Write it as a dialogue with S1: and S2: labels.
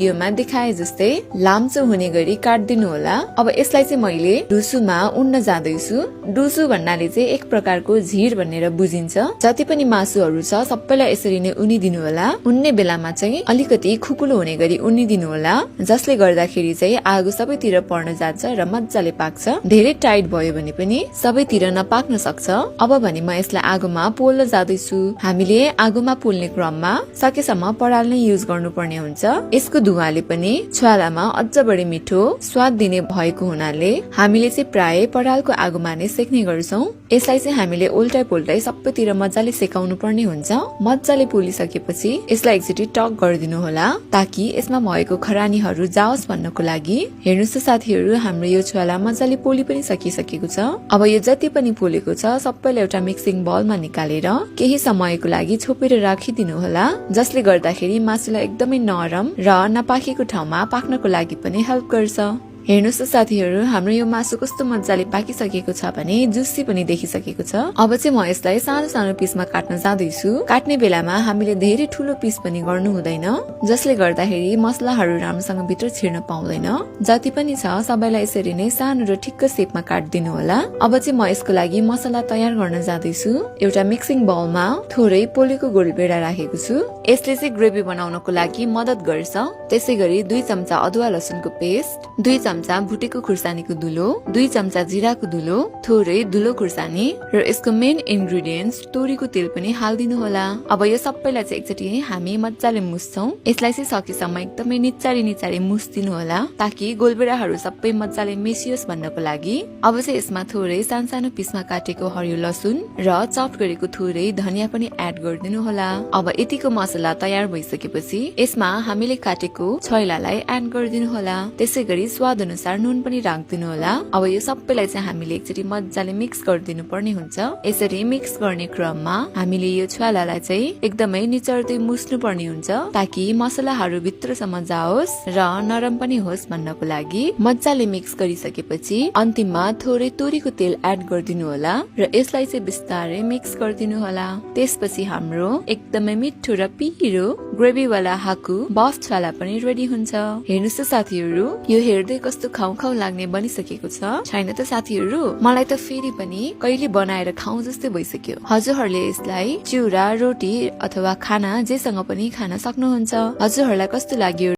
S1: भिडियोमा देखाए जस्तै लाम्चो हुने गरी काट्दिनु होला। अब यसलाई चाहिँ मैले डुसुमा उन्न जाँदैछु। डुसु भन्नाले चाहिँ एक प्रकारको झिर भनेर बुझिन्छ। जति पनि मासुहरू छ सबैलाई यसरी नै उनिदिनु होला। उन्ने बेलामा चाहिँ अलिकति खुकुलो हुने गरी उनिदिनु होला, जसले गर्दाखेरि चाहिँ आगो सबैतिर पर्न जान्छ र मजाले पाक्छ। धेरै टाइट भयो भने पनि सबैतिर नपाक्न सक्छ। अब भने म यसलाई आगोमा पोल्न जाँदैछु। हामीले आगोमा पोल्ने क्रममा सकेसम्म पराल नै युज गर्नुपर्ने हुन्छ। यसको धुवाले पनि छुवालामा अझ बढी मिठो स्वाद दिने भएको हुनाले हामीले चाहिँ प्राय परालको आगोमा नै सेक्ने गर्छौं। यसलाई चाहिँ हामीले उल्टाइ पुल्टाइ सबैतिर मजाले सेकाउनु पर्ने हुन्छ। मजाले पोलिसकेपछि यसलाई एकचोटि टक गरिदिनु होला, ताकि यसमा भएको खरानीहरू जाओस् भन्नको लागि। हेर्नुस् त साथीहरू, हाम्रो यो छुवाला मजाले पोली पनि सकिसकेको छ। अब यो जति पनि पोलेको छ सबैलाई एउटा मिक्सिङ बलमा निकालेर केही समयको लागि छोपेर राखिदिनु होला, जसले गर्दाखेरि मासुलाई एकदमै नरम र नपाकेको ठाउँमा पाक्नको लागि पनि हेल्प गर्छ। हेर्नुस् त साथीहरू, हाम्रो यो मासु कस्तो मजाले पाकिसकेको छ भने जुसी पनि देखिसकेको छ। अब चाहिँ म यसलाई सानो सानो पिसमा काट्न जाँदैछु। काट्ने बेलामा हामीले धेरै ठुलो पिस पनि गर्नु हुँदैन, जसले गर्दाखेरि मसलाहरू राम्रोसँग भित्र छिर्न पाउँदैन। जति पनि छ सबैलाई यसरी नै सानो र ठिक्क सेपमा काट्दिनु होला। अब चाहिँ म यसको लागि मसला तयार गर्न जाँदैछु। एउटा मिक्सिङ बाउलमा थोरै पोलेको गोलभेडा राखेको छु। यसले चाहिँ ग्रेभी बनाउनको लागि मद्दत गर्छ। त्यसै गरी 2 चम्चा अदुवा लसुनको पेस्ट, 2 चम्चा भुटेको खुर्सानीको धुलो, 2 चम्चा जिराको धुलो, थोरै धुलो खुर्सानी र यसको मेन इन्ग्रेडियन्ट्स तोरीको तेल पनि हाल्दिनु होला। अब यो सबैलाई चाहिँ एकचोटि हामी मजाले मुस्छौं। यसलाई चाहिँ सकेसम्म एकदमै निचारी निचारी मुस्दिनु होला, ताकि गोलभेडाहरू सबै मजाले मिसियोस् भन्नको लागि। अब चाहिँ यसमा थोरै सानसानो पिसमा काटेको हरियो लसुन र चप गरेको थोरै धनिया पनि एड गरिदिनु होला। अब यतिको मसला तयार भइसकेपछि यसमा हामीले काटेको छैलालाई एड गरिदिनु होला। त्यसै गरी स्वाद अनुसार नुन पनि राखिदिनु होला। अब यो सबैलाई चाहिँ हामीले एकचोटि मजाले मिक्स गरिदिनु पर्ने हुन्छ। यसरी मिक्स गर्ने क्रममा हामीले यो छुवालालाई चाहिँ एकदमै निचर्दै मुस्नु पर्ने हुन्छ, ताकि मसलाहरू भित्रसम्म जाओस् र नरम पनि होस् भन्नको लागि। मजाले मिक्स गरिसकेपछि अन्तिममा थोरै तोरीको तेल एड गरिदिनु होला र यसलाई चाहिँ बिस्तारै मिक्स गरिदिनु होला। त्यसपछि हाम्रो एकदमै मिठो र पिरो ग्रेभी वाला हाकु बफ छुवाला पनि रेडी हुन्छ। हेर्नुस् त साथीहरू, यो हेर्दै कस्तो खाउ खाउ लाग्ने बनिसकेको छ छैन त साथीहरू? मलाई त फेरि पनि कहिले बनाएर खाउ जस्तै भइसक्यो। हजुरहरूले यसलाई चिउरा, रोटी अथवा खाना जेसँग पनि खान सक्नुहुन्छ। हजुरहरूलाई कस्तो लाग्यो?